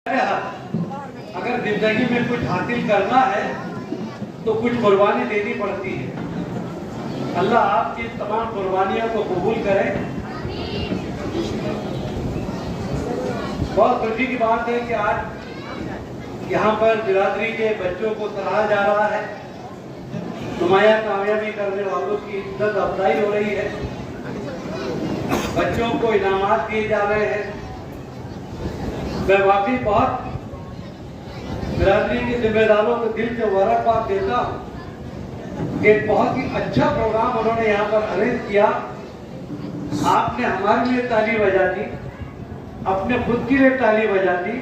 अगर जिंदगी में कुछ हासिल करना है तो कुछ कुर्बानी देनी पड़ती है। अल्लाह आपकी तमाम कुर्बानियों को कबूल करे। बहुत खुशी की बात है कि आज यहाँ पर बिरादरी के बच्चों को सराहा जा रहा है। नुमाया कामयाबी करने वालों की इज्जत अफजाई हो रही है। बच्चों को इनामात दिए जा रहे हैं। मैं वाकई बहुत बिरादरी के जिम्मेदारों को दिल से मुबारकबाद देता हूँ कि बहुत ही अच्छा प्रोग्राम उन्होंने यहाँ पर अरेंज किया। आपने हमारे लिए ताली बजा दी, अपने खुद के लिए ताली बजा दी,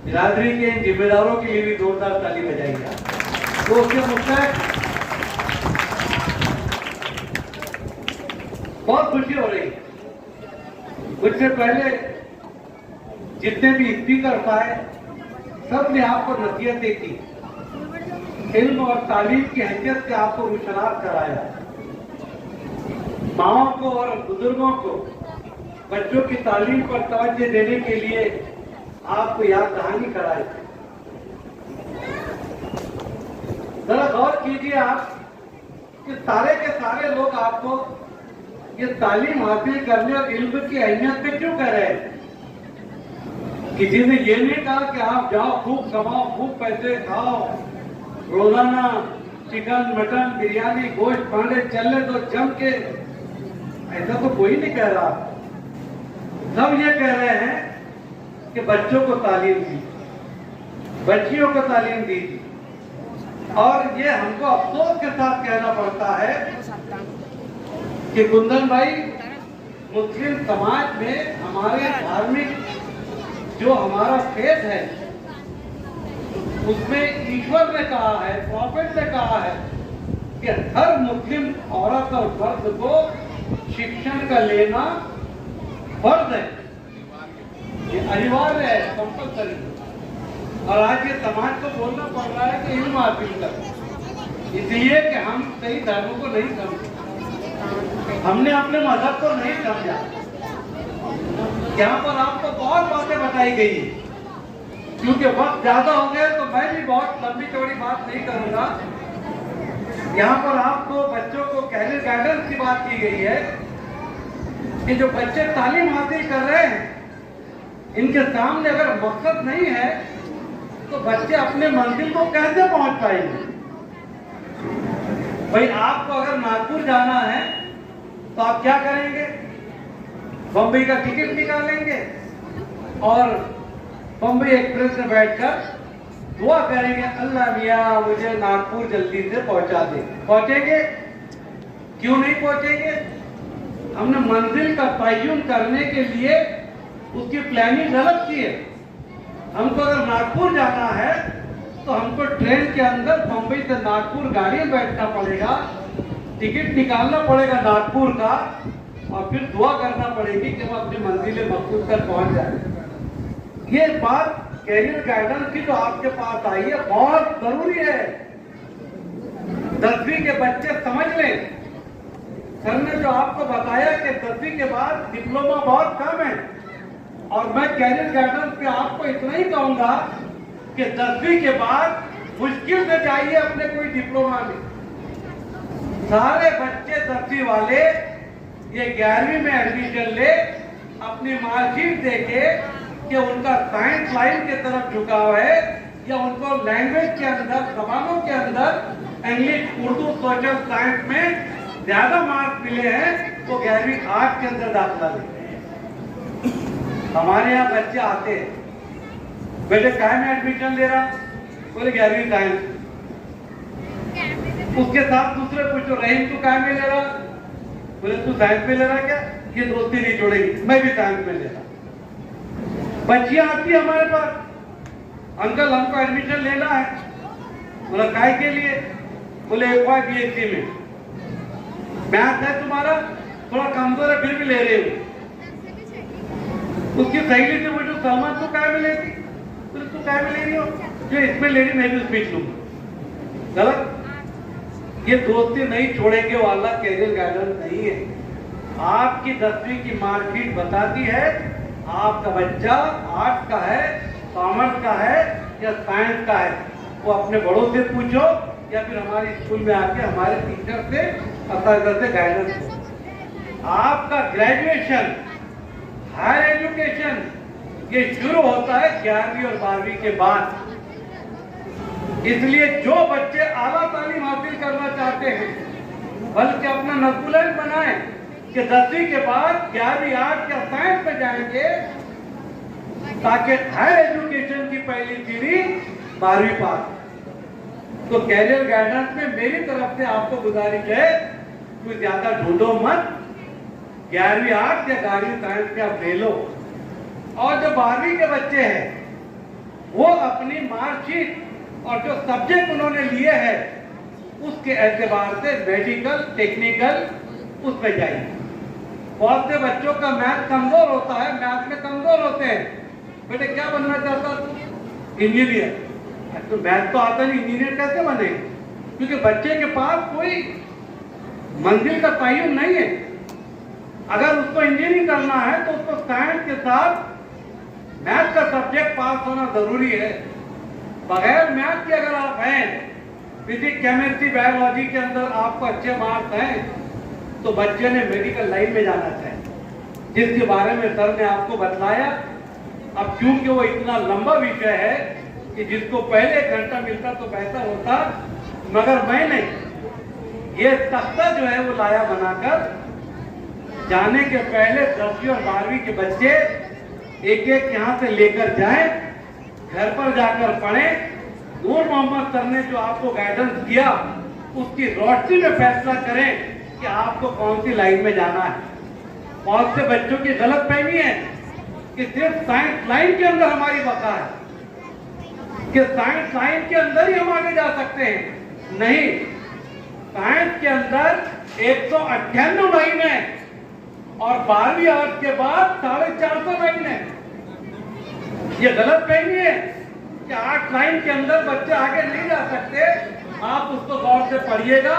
बिरादरी के इन जिम्मेदारों के लिए भी जोरदार ताली बजाइए। तो उसके मुस्तक बहुत खुशी हो रही है। उससे पहले जितने भी स्पीकर आए सब ने आपको नसीहतें की, इल्म और तालीम की हैसियत से आपको रुशनास कराया। माओं को और बुजुर्गों को बच्चों की तालीम पर तवज्जो देने के लिए आपको याद दहानी कराई। जरा गौर कीजिए आप कि सारे के सारे लोग आपको ये तालीम हासिल करने और इल्म की अहमियत पे क्यों कह रहे हैं? किसी ने ये नहीं कहा कि आप जाओ खूब कमाओ, खूब पैसे खाओ, रोजाना चिकन मटन बिरयानी गोश्त पांडे चले तो जम के, ऐसा तो कोई नहीं कह रहा। सब ये कह रहे हैं कि बच्चों को तालीम दी, बच्चियों को तालीम दी। और ये हमको अफसोस के साथ कहना पड़ता है कि कुंदन भाई, मुस्लिम समाज में हमारे धार्मिक जो हमारा फेथ है उसमें ईश्वर ने कहा है, प्रॉफिट ने कहा है कि हर मुस्लिम औरत और मर्द को शिक्षण का लेना फर्ज है, ये अनिवार्य है, कंपल्सरी। और आज ये समाज को बोलना पड़ रहा है कि इल्म हासिल कर, इसलिए कि हम सही धर्म को नहीं समझे, हमने अपने मजहब को नहीं समझा। यहाँ पर आपको बहुत बातें बताई गई है। क्योंकि वक्त ज्यादा हो गया तो मैं भी बहुत लंबी चौड़ी बात नहीं करूंगा। यहाँ पर आपको बच्चों को कैरियर गाइडेंस की बात की गई है कि जो बच्चे तालीम हासिल कर रहे हैं, इनके सामने अगर मकसद नहीं है तो बच्चे अपने मंजिल को कैसे पहुंच पाएंगे? भाई आपको अगर नागपुर जाना है तो आप क्या करेंगे? बम्बई का टिकट निकालेंगे और बम्बई एक्सप्रेस में बैठकर दुआ करेंगे, अल्लाह मियां मुझे नागपुर जल्दी से पहुंचा दे। पहुंचेंगे? क्यों नहीं पहुंचेंगे? हमने मंजिल का तयन करने के लिए उसकी प्लानिंग गलत की है। हमको अगर नागपुर जाना है तो हमको ट्रेन के अंदर बम्बई से नागपुर गाड़ी में बैठना पड़ेगा, टिकट निकालना पड़ेगा नागपुर का, और फिर दुआ करना पड़ेगी कि वो अपनी मंजिल मकसूद तक पहुंच जाए। ये बात कैरियर गाइडेंस की जो आपके पास आई है बहुत जरूरी है। 10वीं के बच्चे समझ लें। सर ने जो आपको बताया कि 10वीं के बाद डिप्लोमा बहुत कम है, और मैं कैरियर गाइडेंस पे आपको इतना ही कहूंगा कि 10वीं के बाद मुश्किल से जाइए अपने कोई डिप्लोमा में। सारे बच्चे 10वीं वाले ये 11वीं में एडमिशन ले, अपनी मार्कशीट देके कि उनका साइंस लाइन की तरफ झुकाव है या उनको लैंग्वेज के अंदर, जबानों के अंदर इंग्लिश, उर्दू, सोशल साइंस में ज्यादा मार्क्स मिले हैं तो 11वीं आर्ट्स के अंदर दाखिला लेते हैं। हमारे यहाँ बच्चे आते हैं, बेटे काय में एडमिशन ले रहा? बोले 11वीं साइंस। उसके साथ दूसरे पूछो, रहीम तू काय में ले रहा? बोले तू साइंस में ले रहा क्या? ये दोस्ती नहीं छोड़ेगी, मैं भी साइंस में ले रहा। बच्चियां आती है हमारे पास, अंकल हमको एडमिशन लेना है। बोला काय के लिए? बोले BSc में। मैथ है तुम्हारा थोड़ा कमजोर है फिर भी ले रहे हो। उसकी सहेली से पूछो, सलमान तू काय में लेती? बोले तू काय में ले रही हो? जो इसमें ले रही मैं भी उसमें लूंगा। गलत। ये दोस्ती नहीं छोड़ेंगे वाला कैरियर गाइडेंस नहीं है। आपकी 10वीं की मार्कशीट बताती है आपका बच्चा आर्ट्स का है, कॉमर्स या साइंस का है वो अपने बड़ों से पूछो या फिर हमारे स्कूल में आके हमारे टीचर से अतः से गाइडेंस। आपका ग्रेजुएशन, हायर एजुकेशन ये शुरू होता है 11वीं और 12वीं के बाद। इसलिए जो बच्चे आला तालीम हासिल करना चाहते हैं बल्कि अपना नकुलन बनाए कि 10वीं के बाद 11वीं आर्ट या साइंस में जाएंगे ताकि हायर एजुकेशन की पहली सीढ़ी 12वीं पास। तो कैरियर गाइडेंस में मेरी तरफ से आपको गुजारिश है कोई ज्यादा ढूंढो मत, 11वीं आर्ट या 12वीं साइंस के आप ले लो। और जो 12वीं के बच्चे हैं वो अपनी मार्कशीट और जो सब्जेक्ट उन्होंने लिए हैं उसके एतबार से मेडिकल, टेक्निकल उसमें जाइए। बहुत से बच्चों का मैथ कमजोर होता है, मैथ में कमजोर होते हैं, बेटे क्या बनना चाहता तू? इंजीनियर। तो मैथ तो आता नहीं, इंजीनियर कैसे बने? क्योंकि बच्चे के पास कोई मंजिल का तयन नहीं है। अगर उसको इंजीनियरिंग करना है तो उसको साइंस के साथ मैथ का सब्जेक्ट पास होना जरूरी है। बगैर मैथ के अगर आप हैं, फिजिक्स, केमिस्ट्री, बायोलॉजी के अंदर आपको अच्छे मार्क्स हैं तो बच्चे ने मेडिकल लाइन में जाना चाहिए, जिसके बारे में सर ने आपको बतलाया। अब क्योंकि वो इतना लंबा विषय है कि जिसको पहले 1 घंटा मिलता तो बेहतर होता, मगर मैंने ये तख्ता जो है वो लाया बनाकर जाने के पहले 10वीं और 12वीं के बच्चे एक एक यहाँ से लेकर जाएं, घर पर जाकर पढ़ें। नूर मोहम्मद सर ने जो आपको गाइडेंस किया उसकी रोशनी में फैसला करें कि आपको कौन सी लाइन में जाना है। बहुत से बच्चों की गलत फहमी है कि सिर्फ साइंस लाइन के अंदर हमारी बका है, कि साइंस लाइन के अंदर ही हम आगे जा सकते हैं। नहीं, साइंस के अंदर 198 लाइन है और 12वीं आर्ट के बाद 450 लाइन है। ये गलत फहमी है कि 8 लाइन के अंदर बच्चे आगे नहीं जा सकते। आप उसको गौर से पढ़िएगा।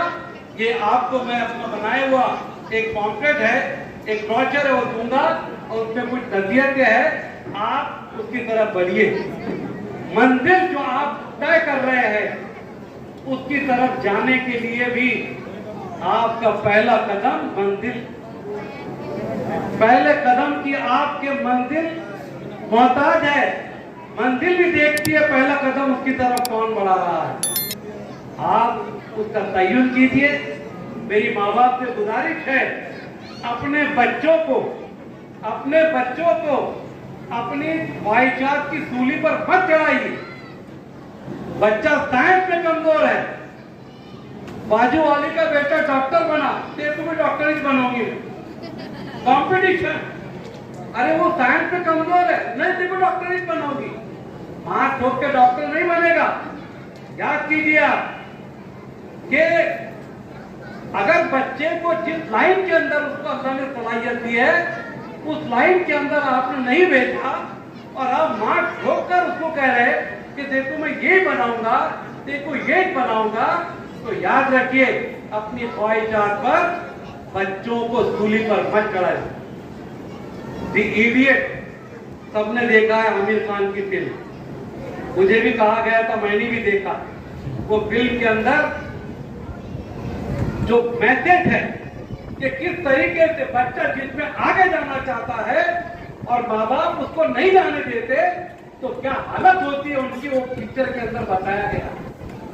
ये आपको मैं अपना बनाया हुआ एक पॉम्पलेट है, एक ब्रोशर है वो दूंगा और उसमें कुछ नसीहतें हैं, आप उसकी तरफ बढ़िए। मंजिल जो आप तय कर रहे हैं उसकी तरफ जाने के लिए भी आपका पहला कदम मंजिल, पहले कदम की आपके मंजिल मोहताज है। मंजिल भी देखती है पहला कदम उसकी तरफ कौन बढ़ा रहा है। आप उसका तयन कीजिए। मेरी माँ बाप से गुजारिश है अपने बच्चों को अपनी ख्वाहिशात की सूली पर मत चढ़ाइए। बच्चा साइंस में कमजोर है, बाजू वाली का बेटा डॉक्टर बना, तेरे भी डॉक्टर ही बनाओगे, कंपटीशन। अरे वो साइंस में कमजोर है, नहीं तेरे को डॉक्टर ही बनाओगी, मां ठोक के डॉक्टर नहीं बनेगा। याद कीजिए आप कि अगर बच्चे को जिस लाइन के अंदर उसको अल्लाह ने सलाहियत दी है उस लाइन के अंदर आपने नहीं भेजा और आप मार ठोक कर उसको कह रहे कि देखो मैं ये बनाऊंगा, देखो ये बनाऊंगा, तो याद रखिए अपनी ख्वाहिशात पर बच्चों को सूली पर मत चढ़ाए। द इडियट सबने देखा है, आमिर खान की फिल्म, मुझे भी कहा गया था, मैंने भी देखा। वो फिल्म के अंदर जो मैसेज है कि किस तरीके से बच्चा जिसमें आगे जाना चाहता है और माँ बाप उसको नहीं जाने देते तो क्या हालत होती है उनकी, वो पिक्चर के अंदर बताया गया।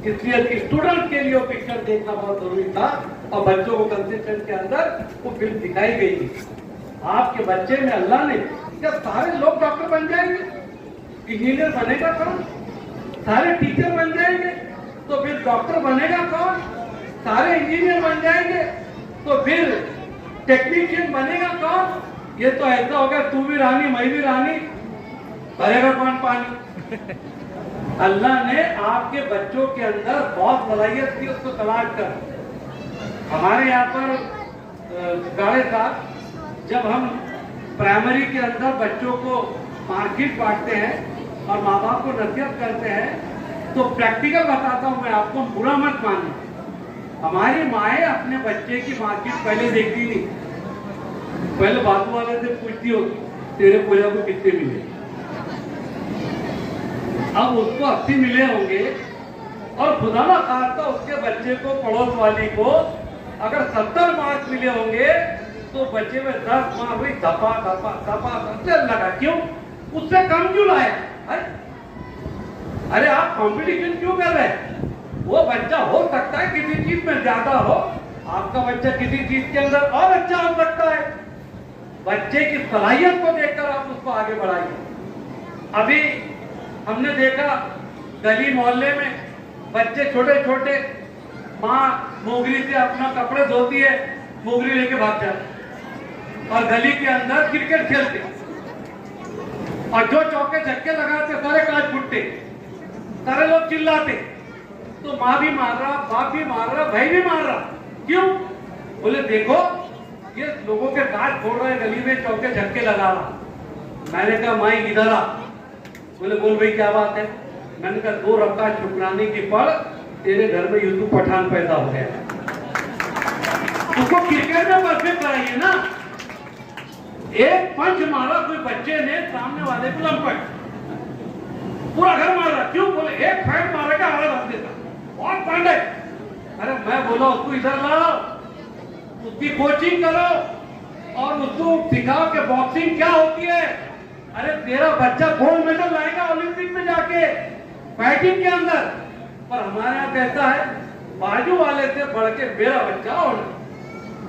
इसलिए स्टूडेंट के लिए वो पिक्चर देखना बहुत जरूरी था और बच्चों को कंसेप्शन के अंदर वो फिल्म दिखाई गई थी। आपके बच्चे में अल्लाह ने, क्या सारे लोग डॉक्टर बन जाएंगे, इंजीनियर बनेगा कौन? सारे टीचर बन जाएंगे तो फिर डॉक्टर बनेगा कौन? सारे इंजीनियर बन जाएंगे तो फिर टेक्नीशियन बनेगा कौन? ये तो ऐसा होगा तू भी रानी मैं भी रानी, भरेगा कौन पानी? अल्लाह ने आपके बच्चों के अंदर बहुत सलाहियत थी, उसको तलाश कर। हमारे यहाँ पर गाड़े साहब जब हम प्राइमरी के अंदर बच्चों को मार्कशीट बांटते हैं और माँ बाप को नसीहत करते हैं तो प्रैक्टिकल बताता हूँ मैं आपको, बुरा मत मानना। हमारी माएँ अपने बच्चे की मार्कशीट पहले देखती नहीं, पहले बाजू वाले से पूछती होती तेरे पोया को कितने मिले। अब उसको 80 मिले होंगे और खुदा ना खास्ता उसके बच्चे को, पड़ोस वाली को अगर 70 मार्क्स मिले होंगे तो बच्चे में 10 मार्क्स हुई, धपा धपा धपा चल लगा। क्यों? उससे कम क्यों लाया? अरे आप कंपटीशन क्यों कर रहे हैं? वो बच्चा हो सकता है किसी चीज में ज्यादा हो, आपका बच्चा किसी चीज के अंदर और अच्छा हो सकता है। बच्चे की सलाहियत को देखकर आप उसको आगे बढ़ाइए। अभी हमने देखा गली मोहल्ले में बच्चे छोटे छोटे, माँ मोगरी से अपना कपड़े धोती है, मोगरी लेके भाग जाते और गली के अंदर क्रिकेट खेलते और जो चौके छक्के लगाते सारे कांच फुटते, सारे लोग चिल्लाते। तो माँ भी मार रहा, बाप भी मार रहा, भाई भी मार रहा। क्यों? बोले देखो ये लोगों के कांच फोड़ रहा है, गली में चौके छक्के लगा रहा। मैंने कहा माई इधर आ। बोले बोल भाई क्या बात है? मैंने कहा 2 रकात शुक्राने की पढ़, तेरे घर में यूसुफ पठान पैदा हो गया। उसको क्रिकेट में परफेक्ट कराइए ना। एक पंच मारा कोई बच्चे ने सामने वाले को लंपट, पूरा घर मार रहा। क्यों? बोले एक फैट मारेगा हरा रख देता, बहुत पांडे। अरे मैं बोला उसको इधर लाओ, उसकी कोचिंग करो और उसको सिखाओ कि बॉक्सिंग क्या होती है। अरे तेरा बच्चा गोल्ड मेडल लाएगा ओलंपिक में जाके फाइटिंग के अंदर। पर हमारे यहाँ कहता है बाजू वाले से बढ़ के मेरा बच्चा होना।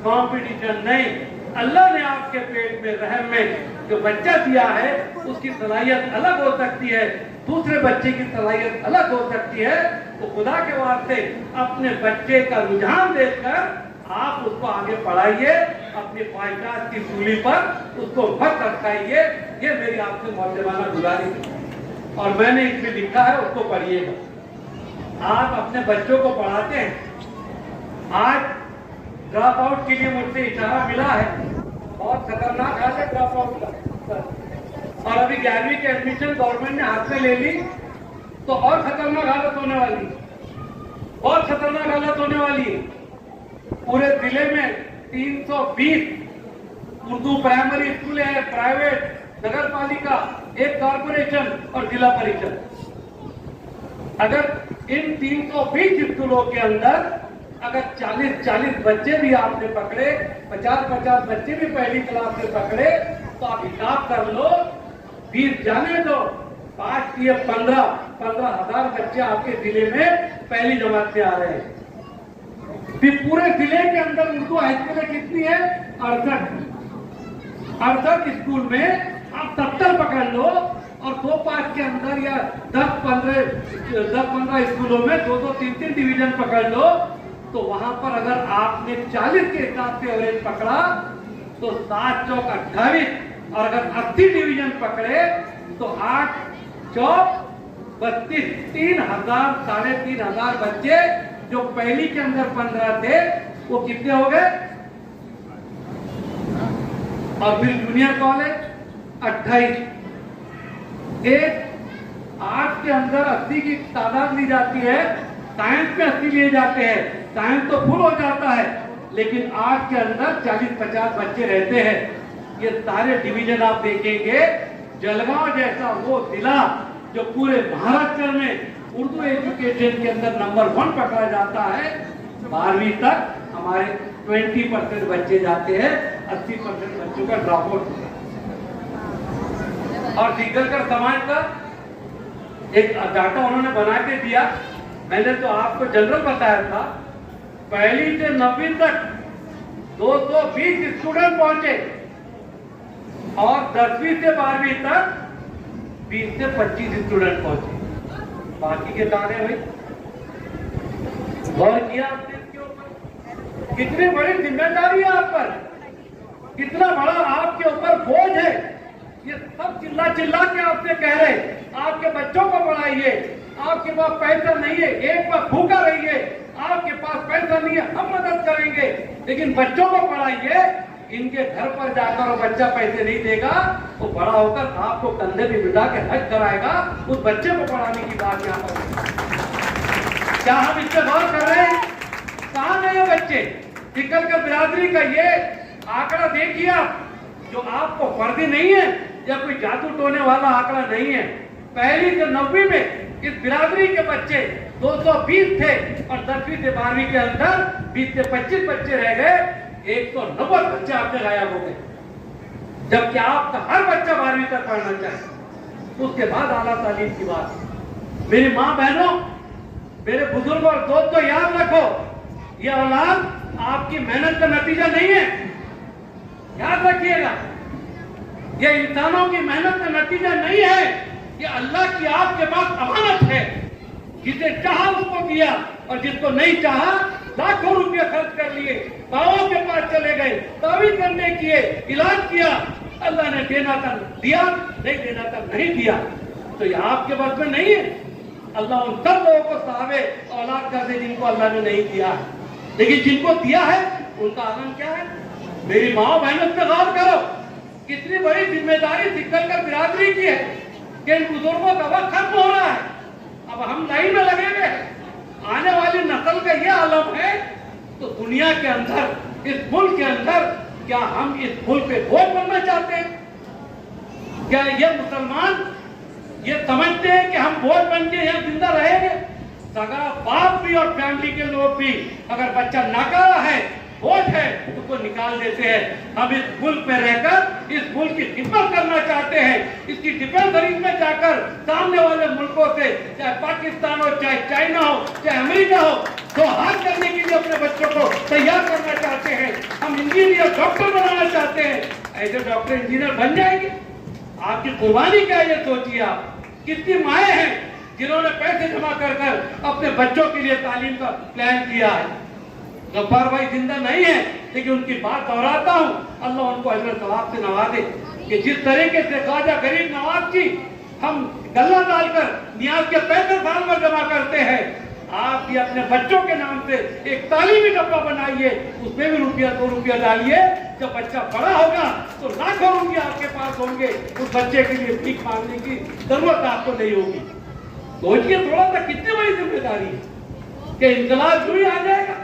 कॉम्पिटिशन नहीं, अल्लाह ने आपके पेट में रहम में जो बच्चा दिया है उसकी सलाहियत अलग हो सकती है, दूसरे बच्चे की सलाहियत अलग हो सकती है। तो खुदा के वास्ते अपने बच्चे का रुझान देखकर आप उसको आगे बढ़ाइए, अपनी ख्वाहिशात की सूली पर उसको मत अटकाइए। ये मेरी आपसे मौजूदाना गुजारिश है और मैंने इसमें लिखा है, उसको पढ़िएगा। आप अपने बच्चों को पढ़ाते हैं। आज ड्रॉप आउट के लिए मुझसे इशारा मिला है, बहुत खतरनाक हाल है ड्रॉप आउट का। और अभी 11वीं के एडमिशन गवर्नमेंट ने हाथ में ले ली तो और खतरनाक हालत होने वाली, बहुत खतरनाक हालत होने वाली है। पूरे जिले में 320 उर्दू प्राइमरी स्कूल है, प्राइवेट, नगर पालिका, एक कॉर्पोरेशन और जिला परिषद। अगर इन 320 स्कूलों के अंदर अगर 40-40 बच्चे भी आपने पकड़े, 50-50 बच्चे भी पहली क्लास से पकड़े, तो आप हिसाब कर लो, 20 जाने दो, 5 किए 15,000 बच्चे आपके जिले में पहली जमात से आ रहे हैं। फिर पूरे जिले के अंदर उर्दू हाई स्कूलें कितनी है? 68 स्कूल में आप 70 पकड़ लो और 2-5 के अंदर या 10-15 स्कूलों में 2-3 डिवीजन पकड़ लो। तो वहां पर अगर आपने 40 के हिसाब से एवरेज पकड़ा तो 7 चौक 28, और अगर 80 डिवीजन पकड़े तो 8 चौक 32, 3,000 3,500 बच्चे जो पहली के अंदर 15 थे वो कितने हो गए? और फिर जूनियर कॉलेज 28। एक आर्ट्स के अंदर 80 की तादाद ली जाती है, साइंस में 80 लिए जाते हैं, साइंस तो फुल हो जाता है, लेकिन आर्ट्स के अंदर 40-50 बच्चे रहते हैं। ये सारे डिवीजन आप देखेंगे, जलगांव जैसा वो जिला जो पूरे महाराष्ट्र में उर्दू एजुकेशन के अंदर नंबर 1 पकड़ा जाता है, 12वीं तक हमारे 20% बच्चे जाते हैं, 80% बच्चों का ड्रॉप आउट होता है। और सीकर समाज का एक डाटा उन्होंने बना के दिया, मैंने तो आपको जनरल बताया था, पहली से 9वीं तक 220 स्टूडेंट पहुंचे और 10वीं से 12वीं तक 20 से 25 स्टूडेंट पहुंचे। बाकी के तारे हुए गौर किया आपने इसके ऊपर? कितनी बड़ी जिम्मेदारी है आप पर, कितना बड़ा आपके ऊपर बोझ है। ये सब चिल्ला चिल्ला के आपसे कह रहे आपके बच्चों को पढ़ाइए, आपके पास पैसा नहीं है, एक बार भूखा रहिए, आपके पास पैसा नहीं है, हम मदद करेंगे, लेकिन बच्चों को पढ़ाइए। इनके घर पर जाकर वो बच्चा पैसे नहीं देगा, वो बड़ा होकर आपको कंधे पे बिठा के हज कराएगा। उस बच्चे को पढ़ाने की बात यहाँ पर क्या हम इससे गौर कर रहे हैं? कहाँ गए ये बच्चे? टिकल कर बिरादरी का ये आंकड़ा देखिए आप, जो आपको फर्जी नहीं है या कोई जादू टोने वाला आंकड़ा नहीं है, पहली से 9वीं में इस बिरादरी के बच्चे 220 थे और 10वीं से 12वीं के अंदर 20 से 25 बच्चे रह गए, 190 बच्चे आपके गायब हो गए। जबकि आपका हर बच्चा 12वीं तक पढ़ना चाहिए। उसके बाद आला तालीम की बात। मेरी माँ बहनों, मेरे बुजुर्ग और दोस्तों, याद रखो, ये औलाद आपकी मेहनत का नतीजा नहीं है। याद रखिएगा, ये इंसानों की मेहनत का नतीजा नहीं है, ये अल्लाह की आपके पास अमानत है। जिसे चाहा उसको दिया और जिसको नहीं चाहा लाखों रुपए खर्च कर लिए, बाबा के पास चले गए, तावीज करने किए, इलाज किया, अल्लाह ने देना था दिया, नहीं देना था नहीं दिया। तो ये आपके बस में नहीं है। अल्लाह उन सब लोगों को साहबे औलाद कर दे जिनको अल्लाह ने नहीं दिया है, लेकिन जिनको दिया है उनका आनंद क्या है। मेरी माँ बहनों पे गौर करो, कितनी बड़ी जिम्मेदारी निकल कर बिरादरी की है कि इन बुजुर्गों का वक्त खत्म हो रहा है। अब हम लाइन में लगेंगे, आने वाली नस्ल का ये आलम है। तो दुनिया के अंदर, इस मुल्क के अंदर, क्या हम इस मुल्क पे बोझ बनना चाहते हैं? क्या ये मुसलमान ये समझते हैं कि हम बोझ बन के यहाँ जिंदा रहेंगे? सगा बाप भी और फैमिली के लोग भी अगर बच्चा नाकारा है, बोझ है, तो उसको निकाल देते हैं। हम इस मुल्क में रहकर इस मुल्क की खिदमत करना चाहते हैं। इसकी डिफेंस सर्विस में जाकर सामने वाले मुल्कों से, चाहे पाकिस्तान हो, चाहे चाइना हो, चाहे अमेरिका हो, तो हाथ करने के लिए अपने बच्चों को तैयार करना चाहते हैं। हम इंजीनियर, डॉक्टर बनाना चाहते हैं। ऐसे डॉक्टर इंजीनियर बन जाएंगे। आपकी कुर्बानी क्या है ये सोचिए आप। कितनी माएँ हैं जिन्होंने पैसे जमा कर कर अपने बच्चों के लिए तालीम का प्लान किया है। गफ्फार भाई जिंदा नहीं है, लेकिन उनकी बात दोहराता हूँ, अल्लाह उनको अजर सवाब से नवाजे कि जिस तरीके से ख्वाजा गरीब नवाज की हम गल्ला डालकर नियाज के पैसे साल भर जमा करते हैं, आप भी अपने बच्चों के नाम से एक तालीमी डब्बा बनाइए, उसमें भी रुपया 2 रुपया डालिए। जब बच्चा बड़ा होगा तो लाखों रुपये आपके पास होंगे, उस बच्चे के लिए भीख मांगने की जरूरत आपको नहीं होगी। सोचिए थोड़ा सा, कितनी बड़ी जिम्मेदारी है कि इनकलाब जो ही आ जाएगा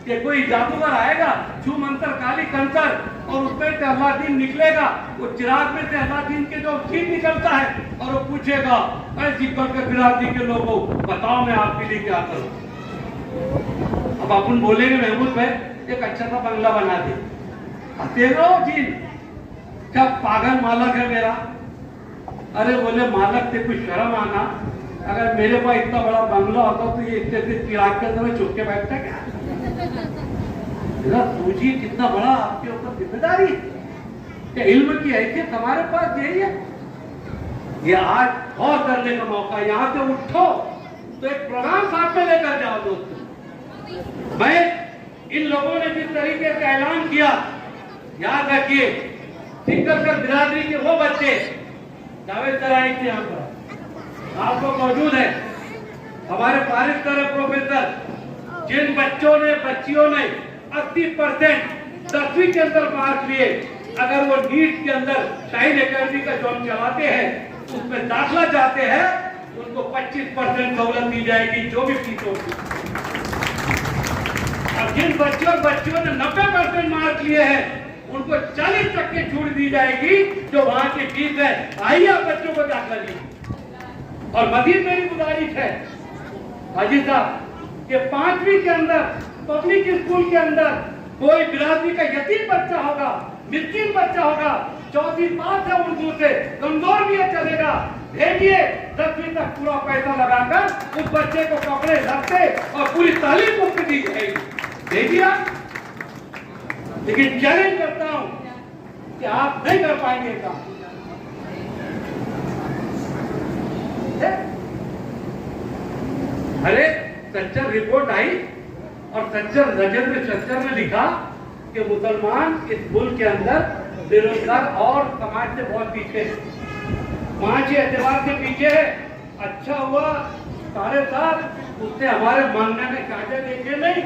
कि कोई जादूगर आएगा, छू मंतर काली कंकर, और उसमें से अल्लादीन निकलेगा। वो चिराग में से अल्लादीन के जो चीज निकलता है और वो पूछेगा, ऐसी करके बिरादरी के लोगों बताओ मैं आपके लिए क्या करूं। अब अपन बोलेंगे महमूद भाई एक अच्छा सा बंगला बना दे, तेरो जी क्या पागल मालक है मेरा। अरे बोले मालक से कुछ शर्म आना, अगर मेरे पास इतना बड़ा बंगला होता तो ये इतने चिराग के समय छुप के बैठता क्या। सोचिए कितना बड़ा आपके ऊपर जिम्मेदारी है। इल्म की हैसियत हमारे पास यही है। ये आज गौर करने का मौका, यहाँ से उठो तो एक प्रोग्राम साथ में लेकर जाओ दोस्तों। मैं इन लोगों ने जिस तरीके से ऐलान किया, याद रखिए सिकंदर बिरादरी के वो बच्चे जावेद तराई के यहाँ पर आपको मौजूद है, हमारे फारिग तरह प्रोफेसर, जिन बच्चों ने बच्चियों ने 80% 10वीं के अंदर मार्क लिए, अगर वो नीट के अंदर शाहीन एकेडमी का जो हम चलाते हैं उसमें दाखिला चाहते हैं, उनको 25% सहूलत दी जाएगी जो भी फीस होगी। और जिन बच्चों ने 90% मार्क लिए हैं उनको 40% की छूट दी जाएगी जो वहां की फीस है। आइए आप बच्चों को दाखिला लीजिए। और मजीद मेरी गुजारिश है हाजी साहब कि 5वीं के अंदर पब्लिक स्कूल के अंदर कोई बिरादरी का यतीम बच्चा होगा, मिस्कीन बच्चा होगा, 4वीं पास है उर्दू से, कमजोर भी है चलेगा, भेजिए। 10वीं तक पूरा पैसा लगाकर उस बच्चे को कपड़े रखते और पूरी तालीम मुफ्त दी जाएगी। भेजिए आप। लेकिन चैलेंज करता हूं कि आप नहीं कर पाएंगे काम। अरे सच्चर रिपोर्ट आई और सच्चर राजेंद्र सच्चर ने लिखा कि मुसलमान इस मुल्क के अंदर बेरोजगार और समाज से बहुत पीछे है, 5 एतबार से पीछे है। अच्छा हुआ सारे साथ उसने हमारे मांगने में कागज देखे नहीं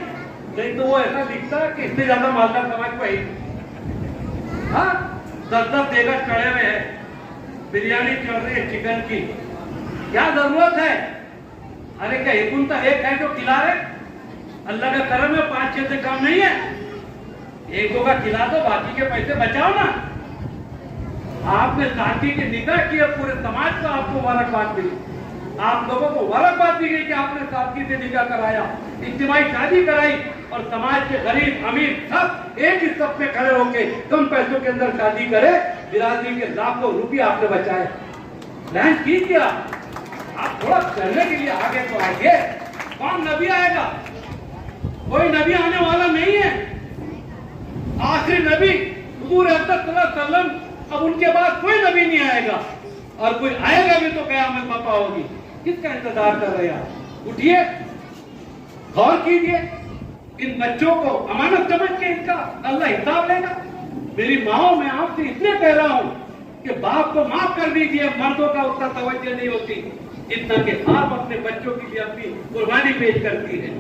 तो वो ऐसा लिखता कि इससे ज्यादा मालदार समाज को ही। हाँ 10-10 देगा चढ़े हुए है, बिरयानी चल रही है चिकन की, क्या जरूरत है। अरे क्या एक है जो खिला रहे, अल्लाह का करम है 5-6 से कम नहीं है, 1-2 का खिला दो, बाकी के पैसे बचाओ ना। आपने शादी के निकाह किया, पूरे समाज को आपको मुबारकबाद मिली, आप लोगों को मुबारकबाद दी गई कि आपने शादी से निकाह कराया, इज्तिमाई शादी कराई और समाज के गरीब अमीर सब एक ही सब में खड़े होके कम पैसों के अंदर शादी करे, बिरादरी के लाखों रुपये आपने बचाए। प्लान की क्या? आप थोड़ा करने के लिए आगे तो आइए। कौन नबी आएगा? कोई नबी आने वाला नहीं है। आखिरी नबी हुजूर अकरम सल्लल्लाहु अलैहि वसल्लम, अब उनके बाद कोई नबी नहीं आएगा और कोई आएगा भी तो कयामत बर्पा होगी। किसका इंतजार कर रहे हैं आप? उठिए, गौर कीजिए, इन बच्चों को अमानत समझ के इनका अल्लाह हिसाब लेगा। मेरी माओ, मैं आपसे इसलिए कह रहा हूं कि बाप को माफ कर दीजिए, मर्दों का उतना तवज्जो नहीं होती जितना कि आप अपने बच्चों के लिए अपनी कुर्बानी पेश करती है।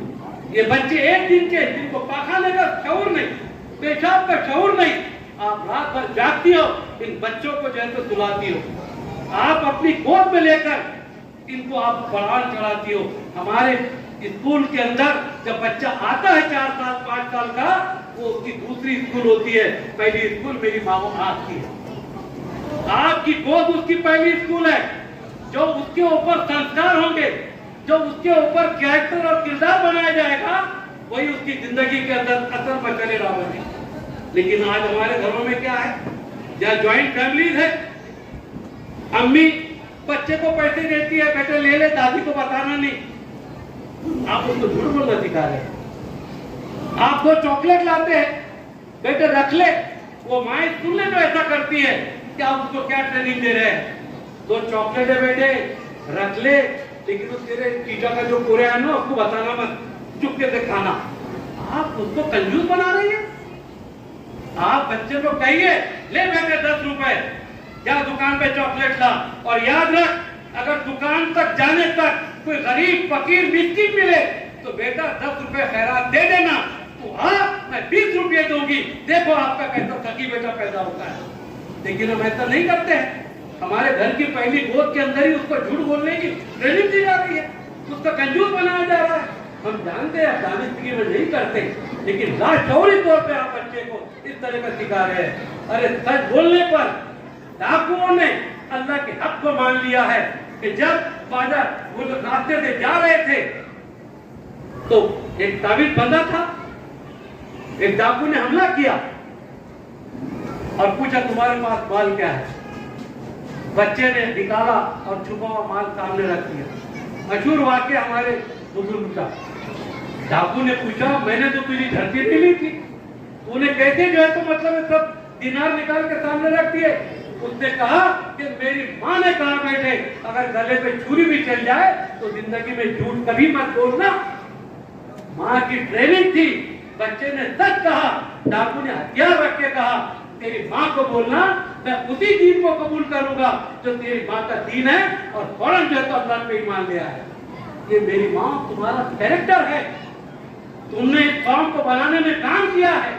ये बच्चे एक दिन के, जिनको पाखाने का शऊर नहीं, पेशाब का शऊर नहीं, आप रात भर जागती हो, इन बच्चों को जैसे सुलाती हो, आप अपनी गोद में लेकर इनको आप पढ़ान चढ़ाती हो। हमारे स्कूल के अंदर जब बच्चा आता है 4 साल 5 साल का, वो उसकी दूसरी स्कूल होती है, पहली स्कूल मेरी माँ आपकी है। आपकी गोद उसकी पहली स्कूल है। जो उसके ऊपर संस्कार होंगे, जो उसके ऊपर कैरेक्टर और किरदार बनाया जाएगा, वही उसकी जिंदगी के अंदर असर पर चले रहेंगे। लेकिन आज हमारे घरों में क्या है? जहाँ ज्वाइंट फैमिलीज है, अम्मी बच्चे को पैसे देती है, बेटे ले ले, दादी को बताना नहीं। आप उसको झूठ बोलना सिखा रहे हैं। आप 2 चॉकलेट लाते हैं, बेटे रख ले, वो माए सुन ले तो ऐसा करती है कि आप उसको क्या ट्रेनिंग दे रहे हैं? 2 चॉकलेट है बेटे, रख ले, लेकिन उस तेरे टीचर का जो पूरे है ना, उसको बताना मत, चुपके से खाना। आप उसको कंजूस बना रही है। आप बच्चे को कहिए, ले बेटे 10 रुपए, जा दुकान पे चॉकलेट ला, और याद रख, अगर दुकान तक जाने तक कोई गरीब फकीर मिस्किन मिले तो बेटा 10 रुपए खैरात दे देना। तो हाँ, मैं 20 रुपये दूंगी, देखो आपका कैसा सखी बेटा पैदा होता है। लेकिन हम ऐसा नहीं करते हैं। हमारे घर की पहली गोद के अंदर ही उसको झूठ बोलने की ट्रेनिंग दी जा रही है, उसका कंजूस बनाया जा रहा है। हम जानते हैं दानिशगी में नहीं करते, लेकिन लाशौरी तौर पे आप बच्चे को इस तरह का सिखा रहे हैं। अरे सच बोलने पर डाकुओं ने अल्लाह के हक को मान लिया है कि जब बाजार वो लोग रास्ते से जा रहे थे तो एक ताबीज बंधा था, एक डाकू ने हमला किया और पूछा तुम्हारे पास माल क्या है? बच्चे ने निकाला और छुपा हुआ माल सामने रख दिया। मशहूर वाक्य हमारे बुजुर्ग का। डाकू ने पूछा, मैंने तो तुझे धरती नहीं ली थी, तूने कैसे जो है तो मतलब सब दिनार निकाल के सामने रख दिए? उसने कहा कि मेरी माँ ने कहा बेटे, अगर गले पे छुरी भी चल जाए तो जिंदगी में झूठ कभी मत बोलना। माँ की ट्रेनिंग थी। बच्चे ने सच कहा, डाकू ने हथियार रख के कहा, तेरी माँ को बोलना मैं उसी दीन को कबूल करूंगा जो तेरी माँ का दीन है, और फौरन जो है तो अल्लाह पे ईमान ले आया। ये मेरी माँ तुम्हारा कैरेक्टर है, तुमने इस कौम को बनाने में काम किया है।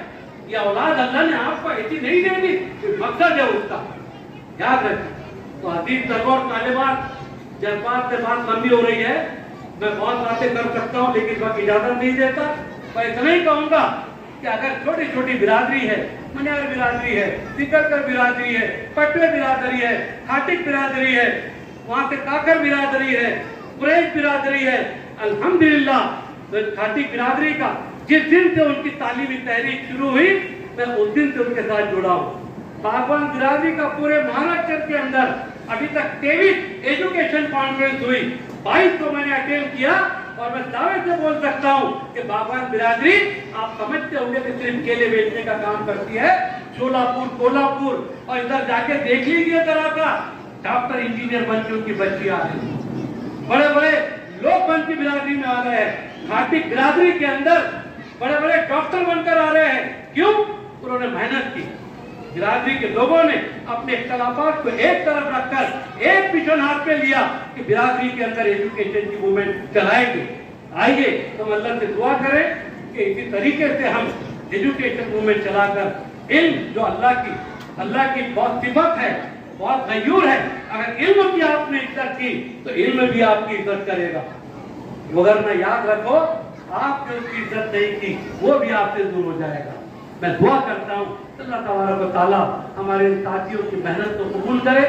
ये औलाद अल्लाह ने आपको ऐसी नहीं दे दी, मकसद है उसका, याद रखें। तो अजीज सरवर तालिबान, जज्बात से बात लंबी हो रही है, मैं बहुत बातें कर सकता हूँ लेकिन वक्त इजाजत नहीं देता। मैं इतना ही कहूंगा कि अगर छोटी छोटी बिरादरी है, मनियार बिरादरी है, सिकरकर बिरादरी है, पटवे बिरादरी है, खाटिक बिरादरी है, वहां से काकर बिरादरी है, कुरैश बिरादरी है, अल्हम्दुलिल्लाह तो खाटिक बिरादरी का जिस दिन से उनकी तालीमी तहरीक शुरू हुई, मैं उस दिन से उनके साथ जुड़ा हूँ। बागवान बिरादरी का पूरे महाराष्ट्र के अंदर अभी तक 23 एजुकेशन कॉन्फ्रेंस हुई, 22 को मैंने अटेंड किया, और मैं दावे से बोल सकता हूँ कि बागवान बिरादरी, आप समझते होंगे कि सिर्फ केले बेचने का काम करती है, शोलापुर, कोल्हापुर और इधर जाके देख लीजिए तरह का डॉक्टर इंजीनियर बन के उनकी बच्ची आ रही है, बड़े बड़े लोग बन की बिरादरी में आ रहे हैं। खाटिक बिरादरी के अंदर बड़े बड़े डॉक्टर बनकर आ रहे हैं। क्यों? उन्होंने मेहनत की। बिरादरी के लोगों ने अपने इख्तलाफात को एक तरफ रखकर एक मिशन हाथ में लिया कि बिरादरी के अंदर एजुकेशन की मूवमेंट चलाएंगे। आइए हम अल्लाह से दुआ करें कि इसी तरीके से हम एजुकेशन मूवमेंट चलाकर इल्म, जो अल्लाह की बहुत सिफत है, बहुत गयूर है, अगर इल्म की आपने इज्जत की तो इल्म भी आपकी इज्जत करेगा। वरना याद रखो, आपने उसकी इज्जत नहीं की, वो भी आपसे दूर हो जाएगा। मैं दुआ करता हूँ अल्लाह तबारक व तआला हमारे साथियों की मेहनत को कबूल करे।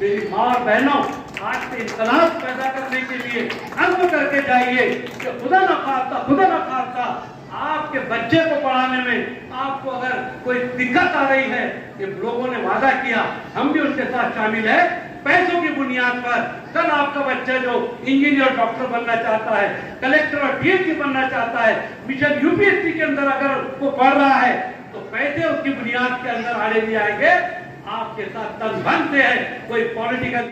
मेरी माँ और बहनों, आज से इनकलाब पैदा करने के लिए अज़्म करके जाइए कि खुदा न खास्ता आपके बच्चे को पढ़ाने में आपको अगर कोई दिक्कत आ रही है, कि लोगों ने वादा किया, हम भी उसके साथ शामिल है, पैसों की बुनियाद पर कल आपका बच्चा जो इंजीनियर डॉक्टर बनना चाहता है, कलेक्टर और डीएसपी बनना चाहता है, मिशन यूपीएससी के अंदर अगर वो पढ़ रहा है, तो पैसे उसकी बुनियाद के अंदर आने दिए आएंगे। आपके साथ तन भन से है कोई पॉलिटिकल